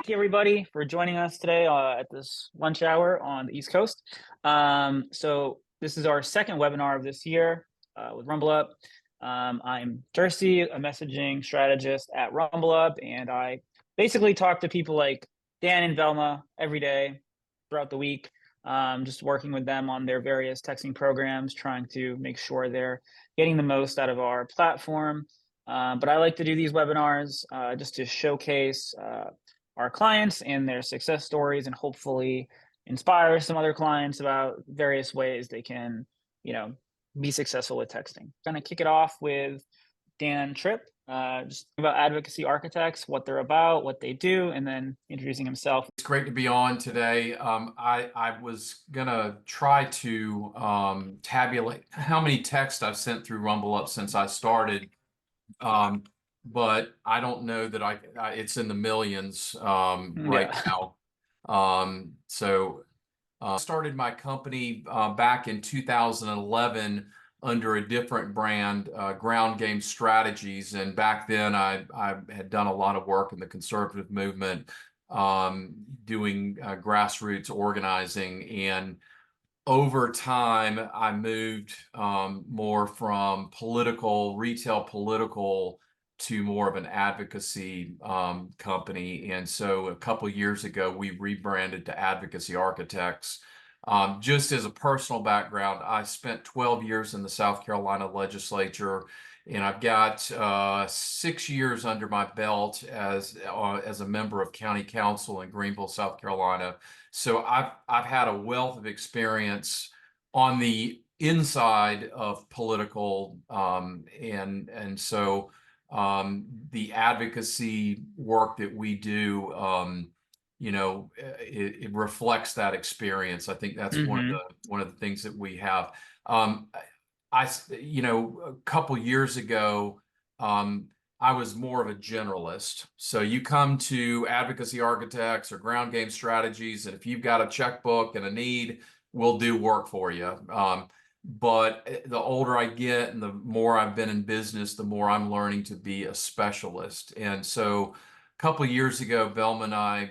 Thank you, everybody, for joining us today at this lunch hour on the East Coast. So this is our second webinar of this year with RumbleUp. I'm Dercy, a messaging strategist at RumbleUp, and I basically talk to people like Dan and Belma every day throughout the week, just working with them on their various texting programs, trying to make sure they're getting the most out of our platform. But I like to do these webinars just to showcase our clients and their success stories, and hopefully inspire some other clients about various ways they can, be successful with texting. I'm gonna kick it off with Dan Tripp, just about Advocacy Architects, what they're about, what they do, and then introducing himself. It's great to be on today. I was gonna try to tabulate how many texts I've sent through RumbleUp since I started. But I don't know that it's in the millions right now. I started my company back in 2011 under a different brand, Ground Game Strategies. And back then I had done a lot of work in the conservative movement, doing grassroots organizing. And over time, I moved more from retail political to more of an advocacy company. And so a couple of years ago, we rebranded to Advocacy Architects. Just as a personal background, I spent 12 years in the South Carolina legislature, and I've got 6 years under my belt as a member of county council in Greenville, South Carolina. So I've had a wealth of experience on the inside of political, and so the advocacy work that we do, it reflects that experience. I think that's one of the things that we have. A couple years ago, I was more of a generalist. So you come to Advocacy Architects or Ground Game Strategies, and if you've got a checkbook and a need, we'll do work for you. But the older I get and the more I've been in business, the more I'm learning to be a specialist. And so a couple of years ago, Belma and I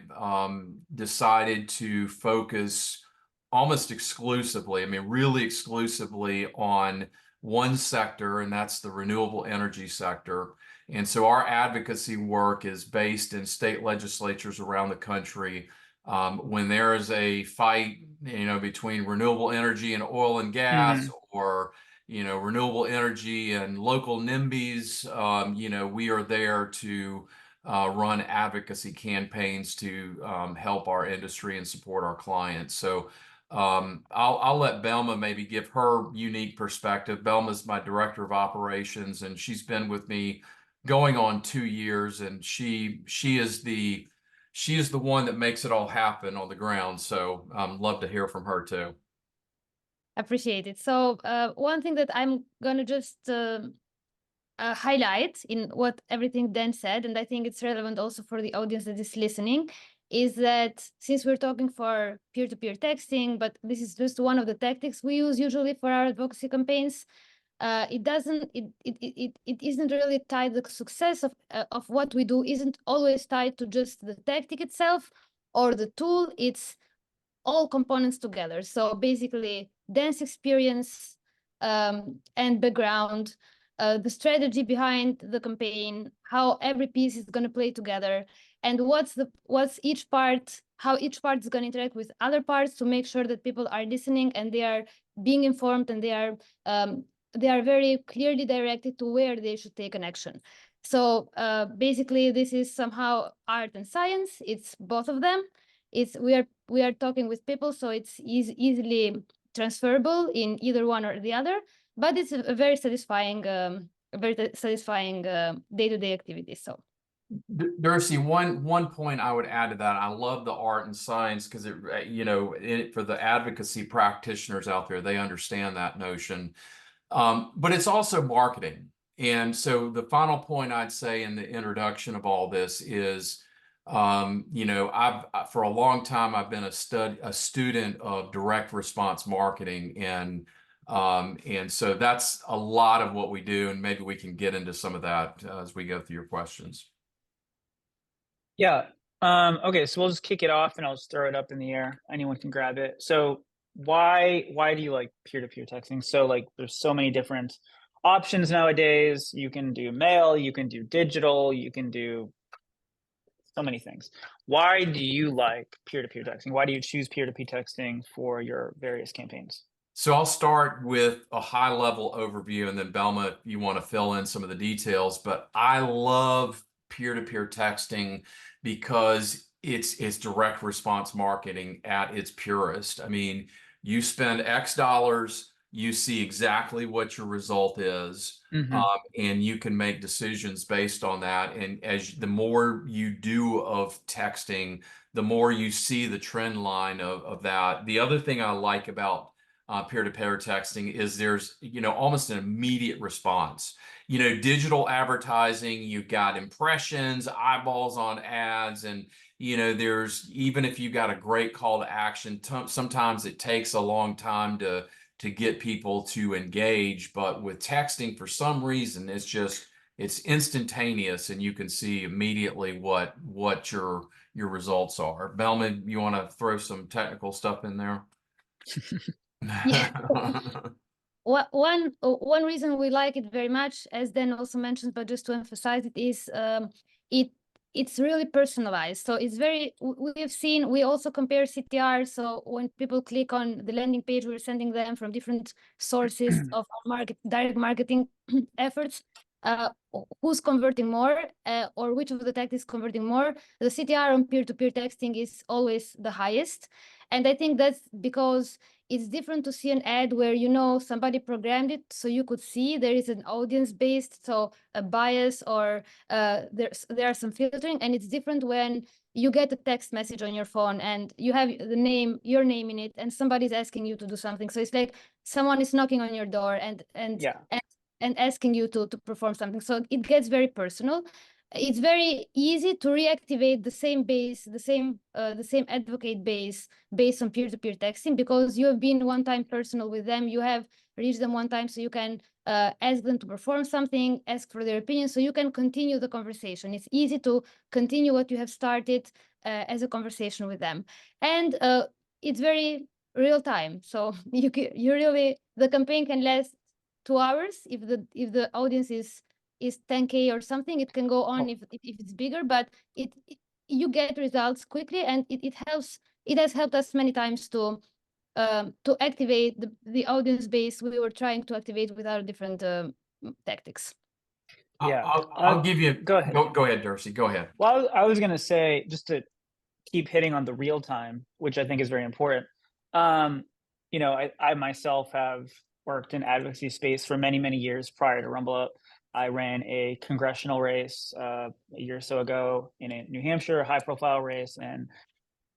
decided to focus almost exclusively, really exclusively on one sector, and that's the renewable energy sector. And so our advocacy work is based in state legislatures around the country. When there is a fight, between renewable energy and oil and gas, or, renewable energy and local NIMBYs, we are there to run advocacy campaigns to help our industry and support our clients. So I'll let Belma maybe give her unique perspective. Belma's my director of operations, and she's been with me going on 2 years, and she is the one that makes it all happen on the ground. So love to hear from her too. Appreciate it. So one thing that I'm gonna just highlight in what everything Dan said, and I think it's relevant also for the audience that is listening, is that since we're talking for peer-to-peer texting, but this is just one of the tactics we use usually for our advocacy campaigns, it isn't really tied. The success of what we do isn't always tied to just the tactic itself or the tool. It's all components together. So basically, Dan's experience and background, the strategy behind the campaign, how every piece is going to play together, and what's each part, how each part is going to interact with other parts to make sure that people are listening and they are being informed, and they are very clearly directed to where they should take an action. So basically, this is somehow art and science. It's both of them. We are talking with people, so it's easily transferable in either one or the other. But it's a very satisfying day-to-day activity. So, Dercy, one point I would add to that, I love the art and science because for the advocacy practitioners out there, they understand that notion. But it's also marketing. And so the final point I'd say in the introduction of all this is, for a long time, I've been a student of direct response marketing. And so that's a lot of what we do. And maybe we can get into some of that as we go through your questions. Yeah, Okay, so we'll just kick it off and I'll just throw it up in the air. Anyone can grab it. So why do you like peer-to-peer texting? So like there's so many different options nowadays. You can do mail, you can do digital, you can do so many things. Why do you like peer-to-peer texting? Why do you choose peer-to-peer texting for your various campaigns? So I'll start with a high-level overview, and then Belma, if you want to fill in some of the details. But I love peer-to-peer texting because it's direct response marketing at its purest. I mean, you spend X dollars, you see exactly what your result is, and you can make decisions based on that. And as the more you do of texting, the more you see the trend line of that. The other thing I like about peer-to-peer texting is there's, almost an immediate response. Digital advertising, you've got impressions, eyeballs on ads, and, there's, even if you got a great call to action, sometimes it takes a long time to get people to engage. But with texting, for some reason, it's instantaneous, and you can see immediately what your results are. Belma, you want to throw some technical stuff in there? Yeah. One reason we like it very much, as Dan also mentioned, but just to emphasize it, is it's really personalized. So it's we also compare CTR. So when people click on the landing page, we're sending them from different sources of direct marketing efforts. Who's converting more, or which of the tactics converting more? The CTR on peer-to-peer texting is always the highest. And I think that's because it's different to see an ad where somebody programmed it, so you could see there is an audience based, so a bias, or there are some filtering. And it's different when you get a text message on your phone and you have your name in it, and somebody's asking you to do something. So it's like someone is knocking on your door and asking you to perform something. So it gets very personal. It's very easy to reactivate the same advocate base based on peer-to-peer texting, because you have been one time personal with them. You have reached them one time, so you can ask them to perform something, ask for their opinion, so you can continue the conversation. It's easy to continue what you have started as a conversation with them. And it's very real time. So the campaign can last 2 hours if the audience is 10K or something. It can go on if it's bigger, but you get results quickly, and it has helped us many times to activate the audience base we were trying to activate with our different tactics. Yeah, I'll give you. Go ahead. Go ahead, Dercy. Go ahead. Well, I was going to say, just to keep hitting on the real time, which I think is very important. I myself have worked in advocacy space for many, many years prior to Rumble Up. I ran a congressional race a year or so ago in New Hampshire, a high-profile race. And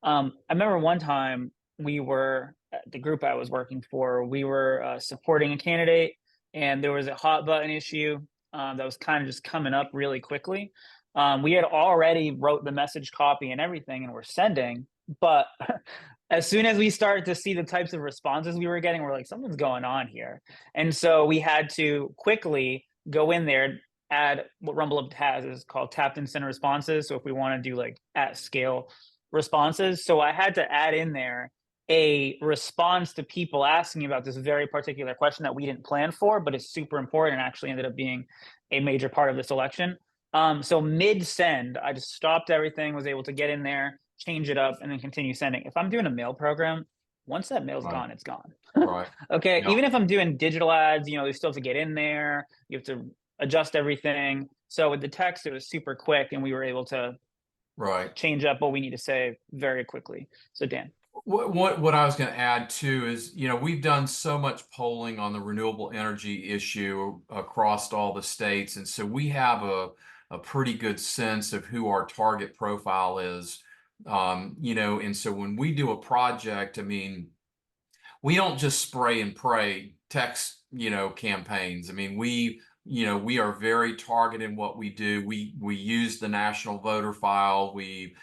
I remember one time the group I was working for, we were supporting a candidate, and there was a hot button issue that was kind of just coming up really quickly. We had already wrote the message copy and everything, and we're sending. But as soon as we started to see the types of responses we were getting, we're like, something's going on here. And so we had to quickly go in there, add what Rumble Up has is called tapped in center responses. So if we want to do like at scale responses, so I had to add in there a response to people asking about this very particular question that we didn't plan for, but it's super important and actually ended up being a major part of this election. So mid-send, I just stopped everything, was able to get in there, change it up, and then continue sending. If I'm doing a mail program, once that mail's gone, it's gone. Right. Okay. Yeah. Even if I'm doing digital ads, you still have to get in there. You have to adjust everything. So with the text, it was super quick, and we were able to change up what we need to say very quickly. So Dan. What I was going to add too is, we've done so much polling on the renewable energy issue across all the states. And so we have a pretty good sense of who our target profile is. And so when we do a project, I mean, we don't just spray and pray text, campaigns. I mean, we are very targeted in what we do. We use the national voter file. We,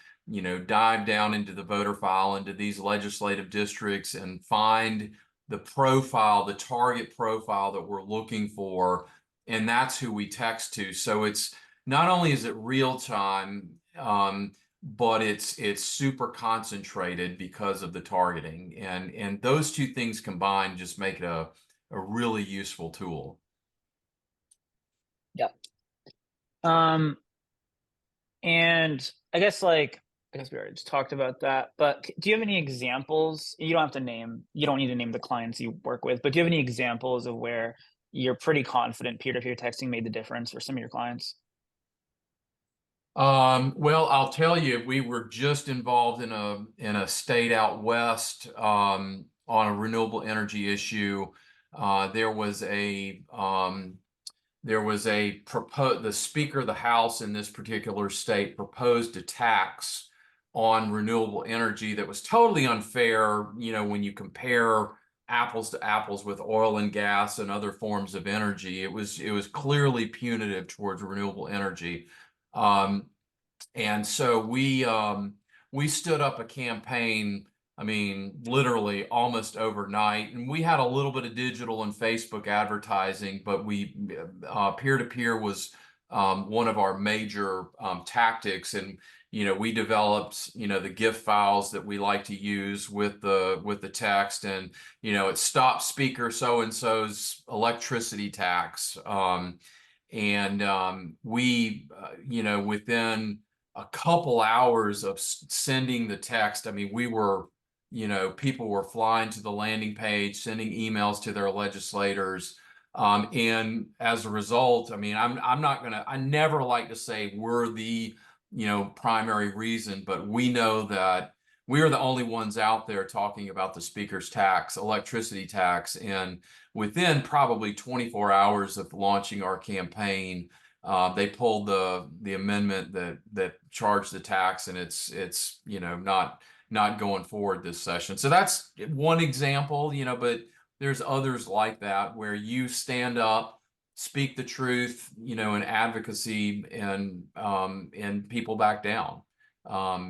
dive down into the voter file, into these legislative districts, and find the target profile that we're looking for. And that's who we text to. So it's not only is it real time, but it's super concentrated because of the targeting, and those two things combined just make it a really useful tool. Yeah. And I guess we already just talked about that, but do you have any examples? You don't need to name the clients you work with, but do you have any examples of where you're pretty confident peer-to-peer texting made the difference for some of your clients? Well, I'll tell you, we were just involved in a state out west on a renewable energy issue. There was the Speaker of the House in this particular state proposed a tax on renewable energy that was totally unfair, when you compare apples to apples with oil and gas and other forms of energy. It was clearly punitive towards renewable energy. And so we stood up a campaign, I mean, literally almost overnight. And we had a little bit of digital and Facebook advertising, but peer-to-peer was one of our major tactics. And, we developed, the GIF files that we like to use with the text. And, it stopped speaker so-and-so's electricity tax. We, within a couple hours of sending the text, I mean, people were flying to the landing page, sending emails to their legislators. And as a result, I mean, I never like to say we're the, primary reason, but we know that we are the only ones out there talking about the speaker's tax, electricity tax. And within probably 24 hours of launching our campaign, they pulled the amendment that charged the tax, and it's not going forward this session. So that's one example, but there's others like that where you stand up, speak the truth, in advocacy, and people back down,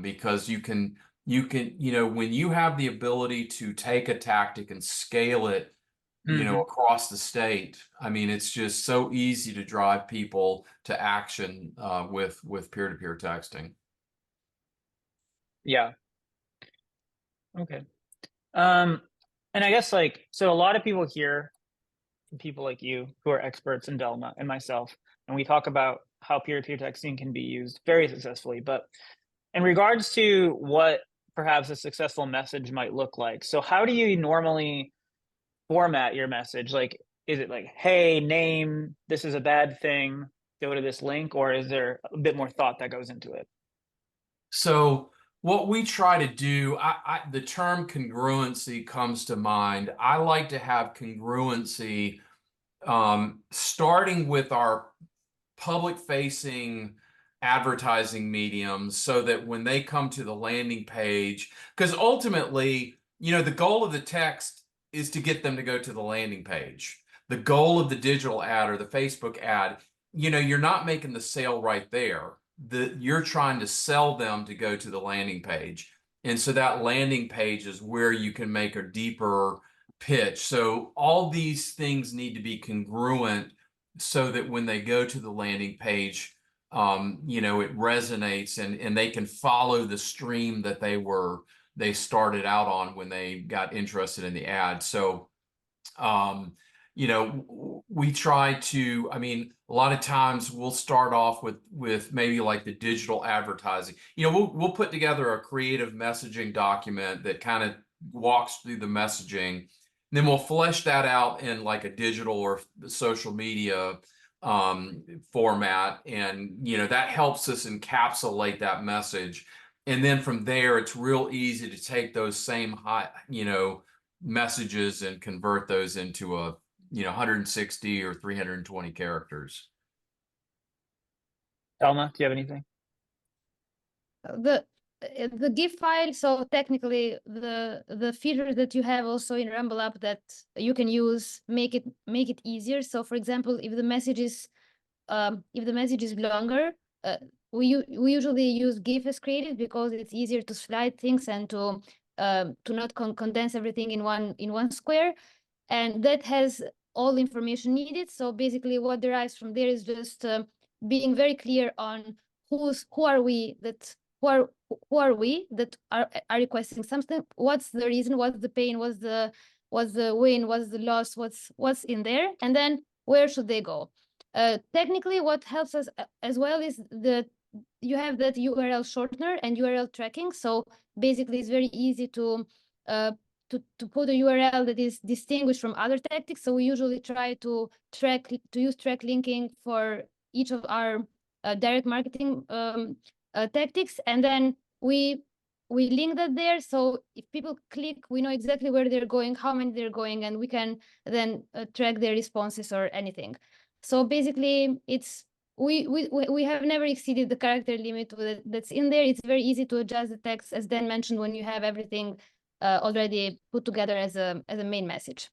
because you can, when you have the ability to take a tactic and scale it, across the state. I mean, it's just so easy to drive people to action with peer-to-peer texting. Yeah. Okay. And I guess so a lot of people here, people like you who are experts in Belma and myself, and we talk about how peer-to-peer texting can be used very successfully. But in regards to what perhaps a successful message might look like, so how do you normally format your message? Is it hey, name, this is a bad thing, go to this link, or is there a bit more thought that goes into it? So what we try to do, the term congruency comes to mind. I like to have congruency starting with our public-facing advertising mediums, so that when they come to the landing page, because ultimately, the goal of the text is to get them to go to the landing page. The goal of the digital ad or the Facebook ad, you're not making the sale right there. You're trying to sell them to go to the landing page. And so that landing page is where you can make a deeper pitch. So all these things need to be congruent so that when they go to the landing page, it resonates, and they can follow the stream that they started out on when they got interested in the ad. So, we try to, I mean, a lot of times we'll start off with maybe like the digital advertising. We'll put together a creative messaging document that kind of walks through the messaging. Then we'll flesh that out in like a digital or social media format, and that helps us encapsulate that message. And then from there, it's real easy to take those same messages and convert those into a 160 or 320 characters. Belma, do you have anything? The GIF file, so technically the features that you have also in Rumble app that you can use make it easier. So for example, if the message is longer, we usually use GIF as creative because it's easier to slide things and to not condense everything in one square, and that has all the information needed. So basically what derives from there is just being very clear on who are we that who are we that are requesting something? What's the reason? What's the pain? What's the win? What's the loss? What's in there? And then where should they go? Technically, what helps us as well is that you have that URL shortener and URL tracking. So basically, it's very easy to put a URL that is distinguished from other tactics. So we usually try to use track linking for each of our direct marketing tactics, and then we link that there. So if people click, we know exactly where they're going, how many they're going, and we can then track their responses or anything. So basically, it's we have never exceeded the character limit that's in there. It's very easy to adjust the text, as Dan mentioned, when you have everything already put together as a main message.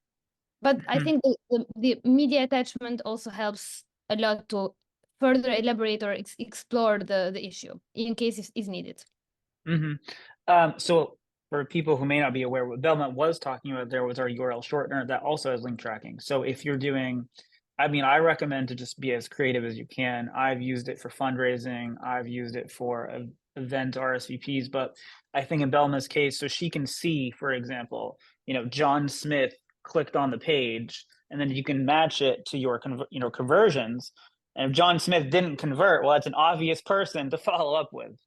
But I think the media attachment also helps a lot to further elaborate or explore the issue in case it's needed. So for people who may not be aware, what Belma was talking about there was our URL shortener that also has link tracking. So if you're doing, I mean, I recommend to just be as creative as you can. I've used it for fundraising. I've used it for event RSVPs, but I think in Belma's case, so she can see, for example, John Smith clicked on the page, and then you can match it to your conversions. And if John Smith didn't convert, well, that's an obvious person to follow up with.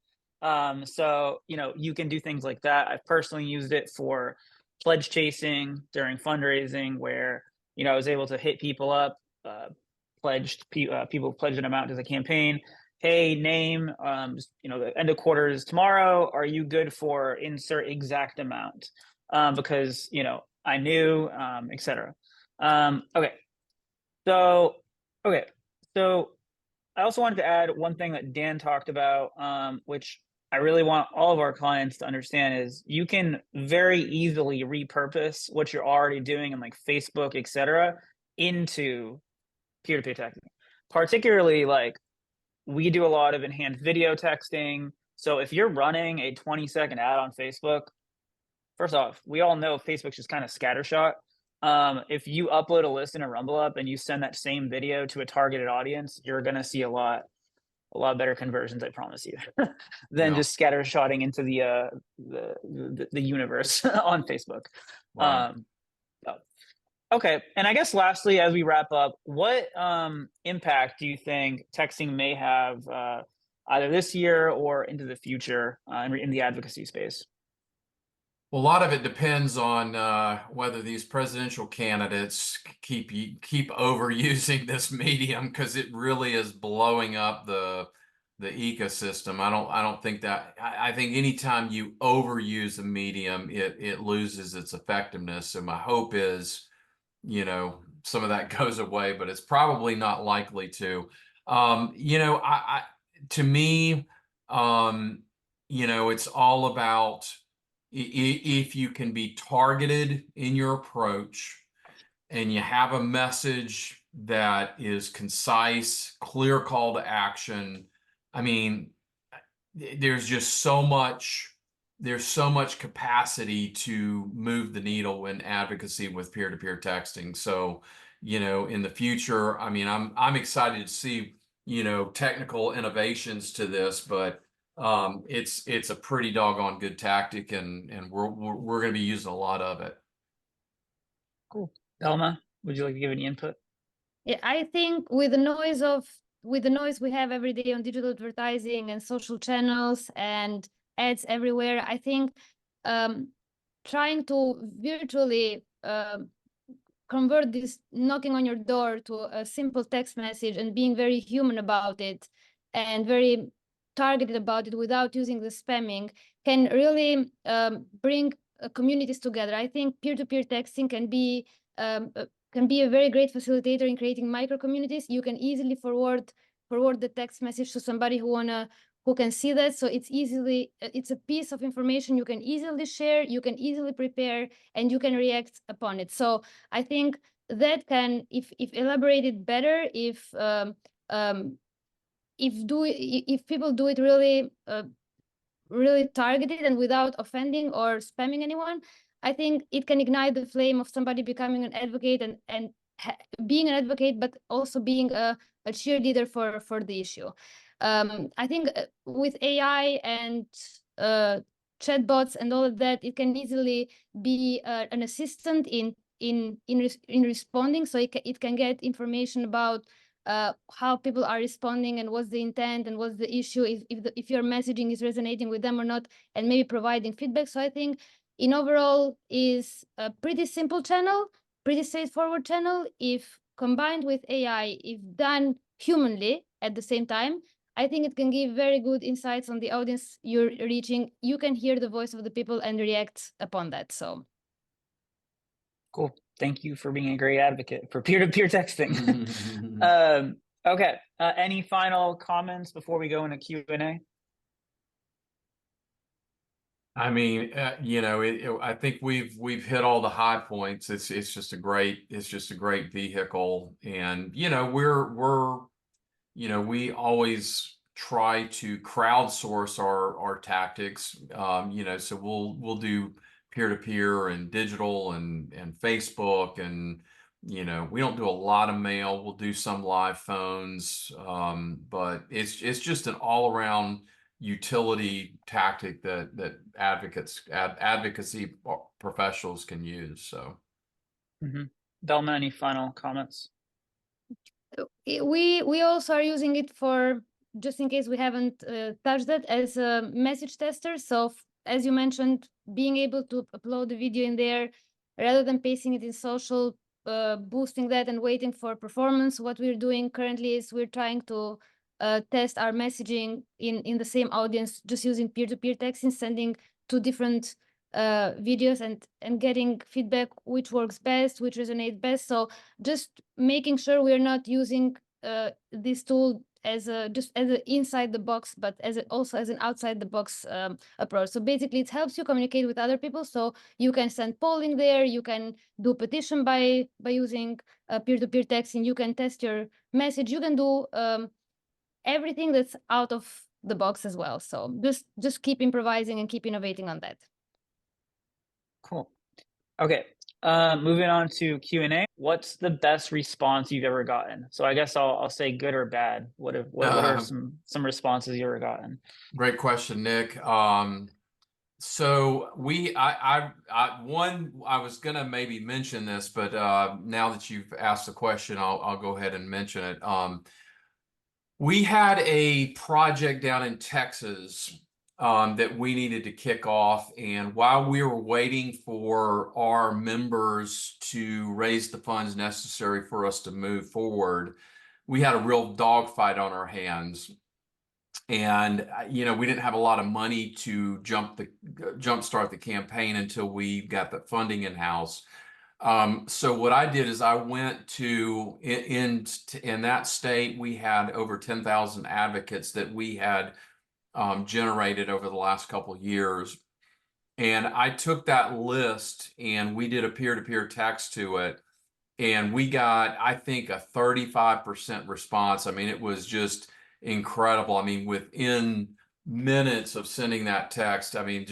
So you can do things like that. I've personally used it for pledge chasing during fundraising, where I was able to hit people up, people pledged an amount to the campaign. Hey, name, the end of quarter is tomorrow. Are you good for insert exact amount? Because I knew, etc. Okay. So I also wanted to add one thing that Dan talked about, which I really want all of our clients to understand, is you can very easily repurpose what you're already doing in like Facebook, etc., into peer-to-peer texting. Particularly, like, we do a lot of enhanced video texting. So if you're running a 20-second ad on Facebook, first off, we all know Facebook's just kind of scattershot. If you upload a list in a Rumble Up and you send that same video to a targeted audience, you're gonna see a lot better conversions, I promise you, than just scattershotting into the universe on Facebook. Right. Okay, and I guess lastly, as we wrap up, what impact do you think texting may have either this year or into the future in the advocacy space? Well, a lot of it depends on whether these presidential candidates keep overusing this medium, because it really is blowing up the ecosystem. I don't think that. I think anytime you overuse a medium, it loses its effectiveness. So my hope is, some of that goes away, but it's probably not likely to. To me, it's all about, if you can be targeted in your approach and you have a message that is concise, clear call to action. I mean, there's so much capacity to move the needle in advocacy with peer-to-peer texting. So, in the future, I mean, I'm excited to see, technical innovations to this, but it's a pretty doggone good tactic, and we're going to be using a lot of it. Cool. Belma, would you like to give any input? Yeah, I think with the noise we have every day on digital advertising and social channels and ads everywhere, I think trying to virtually convert this knocking on your door to a simple text message and being very human about it and very targeted about it without using the spamming can really bring communities together. I think peer-to-peer texting can be a very great facilitator in creating micro communities. You can easily forward the text message to somebody who can see that. So it's a piece of information you can easily share, you can easily prepare, and you can react upon it. So I think that can, if elaborated better, if people do it really targeted and without offending or spamming anyone, I think it can ignite the flame of somebody becoming an advocate and being an advocate, but also being a cheerleader for the issue. I think with AI and chatbots and all of that, it can easily be an assistant in responding. So it can get information about how people are responding and what's the intent and what's the issue, if your messaging is resonating with them or not, and maybe providing feedback. So I think in overall is a pretty simple channel, pretty straightforward channel. If combined with AI, if done humanly at the same time, I think it can give very good insights on the audience you're reaching. You can hear the voice of the people and react upon that. So cool. Thank you for being a great advocate for peer-to-peer texting. Okay. Any final comments before we go into Q&A? I mean, I think we've hit all the high points. It's just a great vehicle, and we always try to crowdsource our tactics. So we'll do peer-to-peer and digital and Facebook, and we don't do a lot of mail. We'll do some live phones, but it's just an all-around utility tactic that advocacy professionals can use. So, Belma, any final comments? We also are using it for, just in case we haven't touched that, as a message tester. So as you mentioned, being able to upload the video in there rather than pasting it in social, boosting that and waiting for performance. What we're doing currently is we're trying to test our messaging in the same audience, just using peer-to-peer texting, sending two different videos and getting feedback, which works best, which resonates best. So just making sure we're not using this tool as just as an inside the box, but also as an outside the box approach. So basically it helps you communicate with other people. So you can send polling there, you can do petition by using peer-to-peer texting, you can test your message, you can do everything that's out of the box as well. So just keep improvising and keep innovating on that. Cool. Okay. Moving on to Q&A. What's the best response you've ever gotten? So I guess I'll say good or bad. What are some responses you ever gotten? Great question, Nick. So I was gonna maybe mention this, but now that you've asked the question, I'll go ahead and mention it. We had a project down in Texas that we needed to kick off, and while we were waiting for our members to raise the funds necessary for us to move forward, we had a real dogfight on our hands. And we didn't have a lot of money to jumpstart the campaign until we got the funding in house. So what I did is I went to in that state, we had over 10,000 advocates that we had generated over the last couple of years, and I took that list and we did a peer-to-peer text to it, and we got, I think, a 35% response. I mean, it was just incredible. I mean, within minutes of sending that text, I mean,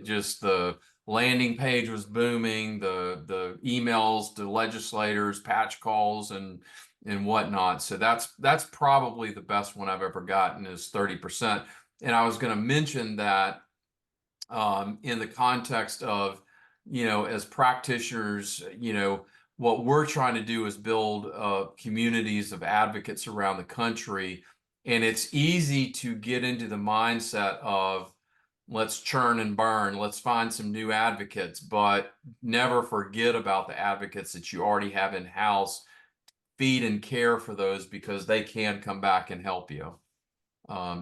just the landing page was booming, the emails to legislators, patch calls, and whatnot. So that's probably the best one I've ever gotten, is 30%. And I was going to mention that in the context of, as practitioners, what we're trying to do is build communities of advocates around the country. And it's easy to get into the mindset of, let's churn and burn, let's find some new advocates, but never forget about the advocates that you already have in-house. Feed and care for those, because they can come back and help you.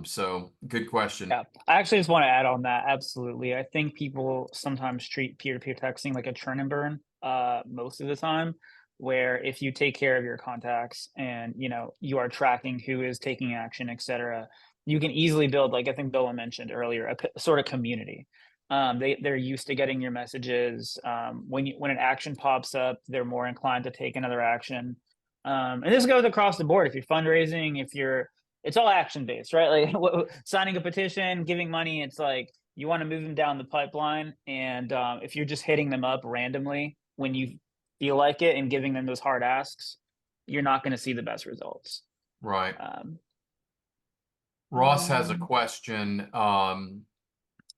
So good question. Yeah, I actually just want to add on that. Absolutely. I think people sometimes treat peer-to-peer texting like a churn and burn most of the time, where if you take care of your contacts and you are tracking who is taking action, etc., you can easily build, like I think Belma mentioned earlier, a sort of community. They're used to getting your messages. When an action pops up, they're more inclined to take another action. And this goes across the board. If you're fundraising, it's all action based, right? Like signing a petition, giving money, it's like you want to move them down the pipeline. And if you're just hitting them up randomly when you feel like it and giving them those hard asks, you're not going to see the best results. Right. Ross has a question.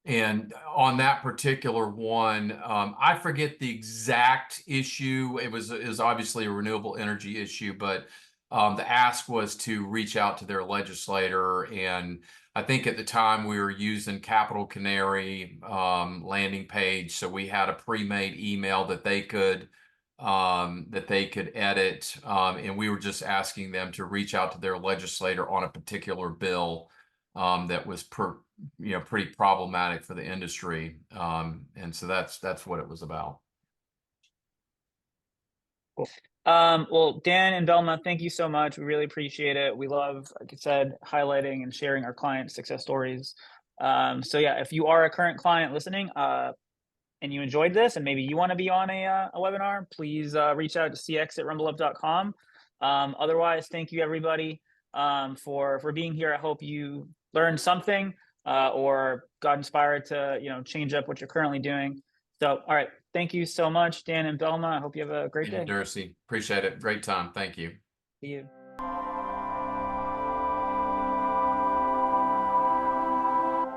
And on that particular one, I forget the exact issue. It was obviously a renewable energy issue, but the ask was to reach out to their legislator. And I think at the time we were using Capital Canary landing page, so we had a pre-made email that they could edit, and we were just asking them to reach out to their legislator on a particular bill that was pretty problematic for the industry. And so that's what it was about. Cool. Well, Dan and Belma, thank you so much. We really appreciate it. We love, like I said, highlighting and sharing our client success stories. So yeah, if you are a current client listening, and you enjoyed this, and maybe you want to be on a webinar, please reach out to cx@rumbleup.com. Otherwise, thank you everybody for being here. I hope you learned something or got inspired to change up what you're currently doing. So, all right, thank you so much, Dan and Belma. I hope you have a great day. Dercy, appreciate it. Great time. Thank you. See you.